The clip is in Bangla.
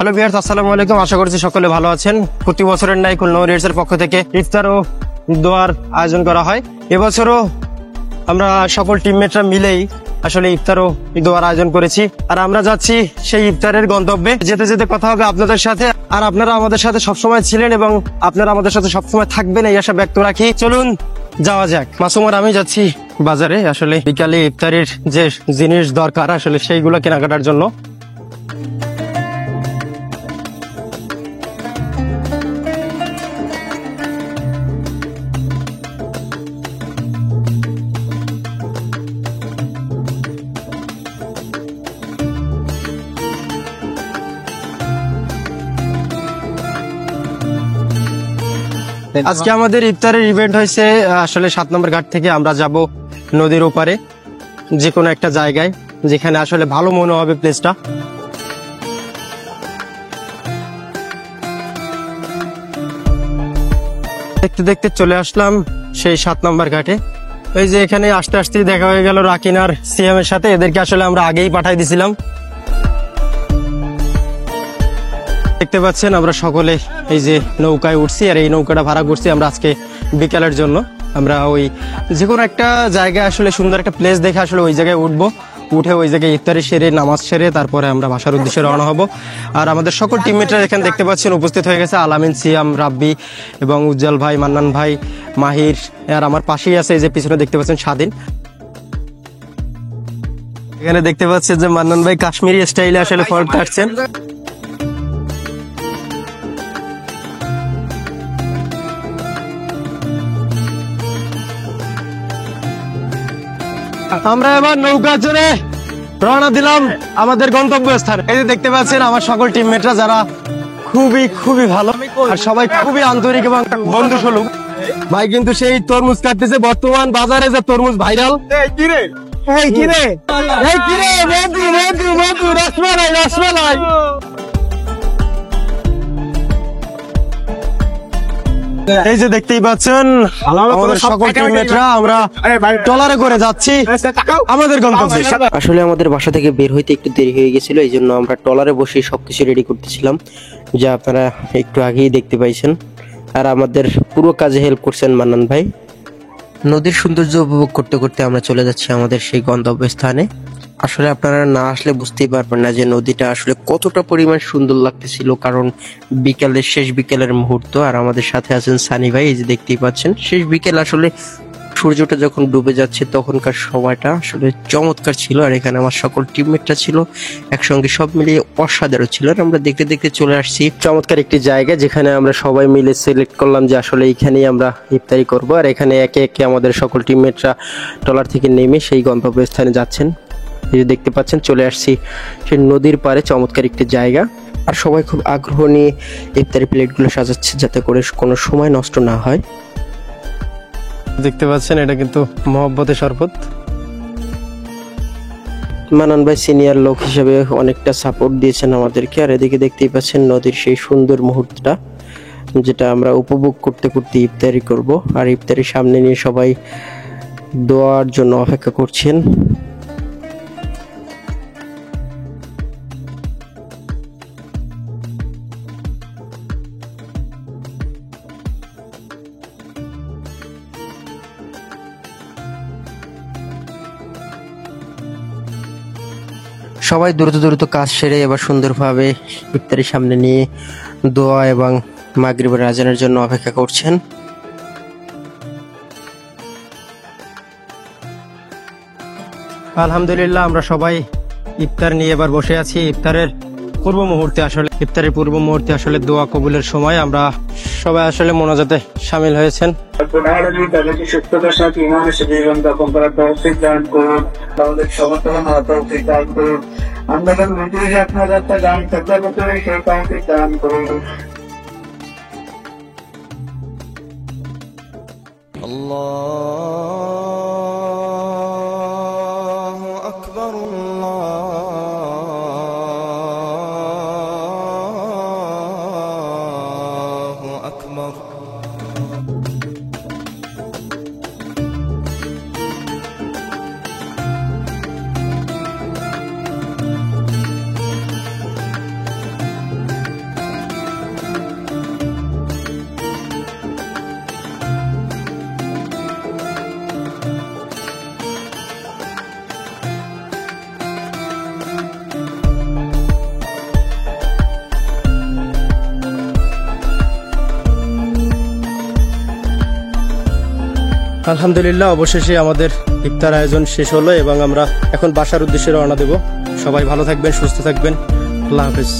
হ্যালো ভিউয়ার্স, আসসালামু আলাইকুম। আশা করছি সকলে ভালো আছেন। প্রতি বছরের ন্যায় খুলনা ওরিয়েন্টসের পক্ষ থেকে ইফতার ও দোয়ার আয়োজন করা হয়। এবছরও আমরা সকল টিমমেটরা মিলেই আসলে ইফতার ও দোয়ার আয়োজন করেছি। আর আমরা যাচ্ছি সেই ইফতারের গন্তব্যে। যেতে যেতে কথা হবে আপনাদের সাথে। আর আপনারা আমাদের সাথে সবসময় ছিলেন এবং আপনারা আমাদের সাথে সবসময় থাকবেন, এই আশা ব্যক্ত রাখি। চলুন যাওয়া যাক। মাসুম আর আমি যাচ্ছি বাজারে আসলে বিকালে ইফতারের যে জিনিস দরকার আসলে সেইগুলো কেনাকাটার জন্য। আজকে আমাদের ইফতারের ইভেন্ট হয়েছে আসলে 7 নম্বর ঘাট থেকে আমরা যাব নদীর ওপারে যে কোনো একটা জায়গায় যেখানে আসলে ভালো মনে হবে প্লেসটা। দেখতে দেখতে চলে আসলাম সেই 7 নম্বর ঘাটে। এই যে এখানে আস্তে আস্তে দেখা হয়ে গেল রাকিন আর সিএম এর সাথে। এদেরকে আসলে আমরা আগেই পাঠাই দিছিলাম। দেখতে পাচ্ছেন আমরা সকলে এই যে নৌকায় উঠছি আর এই নৌকাটা ভাড়া করছি আমরা আজকে বিকালের জন্য। আমরা ওই যে কোনো একটা জায়গায় আসলে সুন্দর একটা প্লেস দেখে আসলে ওই জায়গায় উঠবো, উঠে ওই জায়গায় ইফতারি সেরে নামাজ সেরে তারপরে আমরা বাসার উদ্দেশ্যে রওনা হব। আর আমাদের সকল টিমমেটরা এখানে দেখতে পাচ্ছেন উপস্থিত হয়ে গেছে। আলামিন, সিয়াম, রাব্বি এবং উজ্জ্বল ভাই, মান্নান ভাই, মাহির। আর আমার পাশেই আছে এই যে পিছনে দেখতে পাচ্ছেন স্বাধীন। এখানে দেখতে পাচ্ছেন যে মান্নান ভাই কাশ্মীরি স্টাইলে আসলে ফল কাটছেন। আমরা এবার নৌকা চড়ে রওনা দিলাম আমাদের গন্তব্যস্থানে। এই যে দেখতে পাচ্ছেন আমার সকল টিমমেটরা যারা খুবই ভালো আর সবাই খুবই আন্তরিক এবং বন্ধু সুলভ। ভাই কিন্তু সেই তরমুজ কাটতেছে। বর্তমান বাজারে যে তরমুজ ভাইরাল। রসমালাই। এই যে দেখতেই পাচ্ছেন আমাদের সকল টিমমেটরা আমরা ট্রলারে করে যাচ্ছি আমাদের গন্তব্যে। আসলে আমাদের বাসা থেকে বের হইতে একটু দেরি হয়ে গেছিল, এই জন্য আমরা ট্রলারে বসে সবকিছু রেডি করতেছিলাম, যা আপনারা একটু আগেই দেখতে পাইছেন। আর আমাদের পুরো কাজে হেল্প করছেন মান্নান ভাই। নদীর সৌন্দর্য উপভোগ করতে করতে আমরা চলে যাচ্ছি আমাদের সেই গন্তব্যস্থানে। আসলে আপনারা না আসলে বুঝতেই পারবেন না যে নদীটা আসলে কতটা পরিমাণ সুন্দর লাগতেছিল, কারণ বিকালের শেষ বিকেলের মুহূর্ত। আর আমাদের সাথে আছেন সানি ভাই, এই যে দেখতেই পাচ্ছেন শেষ বিকেল আসলে সূর্যটা যখন ডুবে যাচ্ছে তখনকার সময়টা আসলে চমৎকার ছিল। আর এখানে আমার সকল টিমমেটরা ছিল একসঙ্গে, সব মিলিয়ে অসাধারণ ছিল। আর আমরা দেখতে দেখতে চলে আসছি চমৎকার একটি জায়গা যেখানে আমরা সবাই মিলে সিলেক্ট করলাম যে আসলে এখানেই আমরা ইফতারি করব। আর এখানে একে একে আমাদের সকল টিমমেটরা ট্রলার থেকে নেমে সেই গন্তব্যস্থানে যাচ্ছেন। এই যে দেখতে পাচ্ছেন চলে আসছি সেই নদীর পাড়ে, চমৎকার একটি জায়গা। আর সবাই খুব আগ্রহ নিয়ে ইফতারি প্লেটগুলো সাজাচ্ছে যাতে করে কোনো সময় নষ্ট না হয়। দেখতে পাচ্ছেন এটা কিন্তু মহব্বতের শরবত। মানান ভাই সিনিয়র লোক হিসেবে অনেকটা সাপোর্ট দিয়েছেন আমাদেরকে। আর এদিকে দেখতেই পাচ্ছেন নদীর সেই সুন্দর মুহূর্তটা যেটা আমরা উপভোগ করতে করতে ইফতারি করব। আর ইফতারির সামনে নিয়ে সবাই দোয়ার জন্য অপেক্ষা করছেন। সবাই দ্রুত কাজ সেরে এবার সুন্দরভাবে ইফতারির সামনে নিয়ে দোয়া এবং মাগরিবের আজানের জন্য অপেক্ষা করছেন। আলহামদুলিল্লাহ আমরা সবাই ইফতার নিয়ে এবার বসে আছি। ইফতারের পূর্ব মুহূর্তে আসলে দোয়া কবুলের সময় আমরা সবাই আসলে মোনাজাতে শামিল হয়েছেন। তাদেরকে সুস্থতার সাথে ইমানের সাথে জীবন যাপন করার তৌফিক দান করুন, তাদের সমর্থন হওয়ার তৌফিক দান করুন। আমরা নিজেই আপনার রাস্তা গান চেষ্টা করতে সেই তৌফিক দান করুন। আল্লাহু আকবার, আল্লাহু আকবার। আলহামদুলিল্লাহ, অবশেষে আমাদের ইফতার আয়োজন শেষ হলো এবং আমরা এখন বাসার উদ্দেশ্যে রওনা দেব। সবাই ভালো থাকবেন, সুস্থ থাকবেন। আল্লাহ হাফেজ।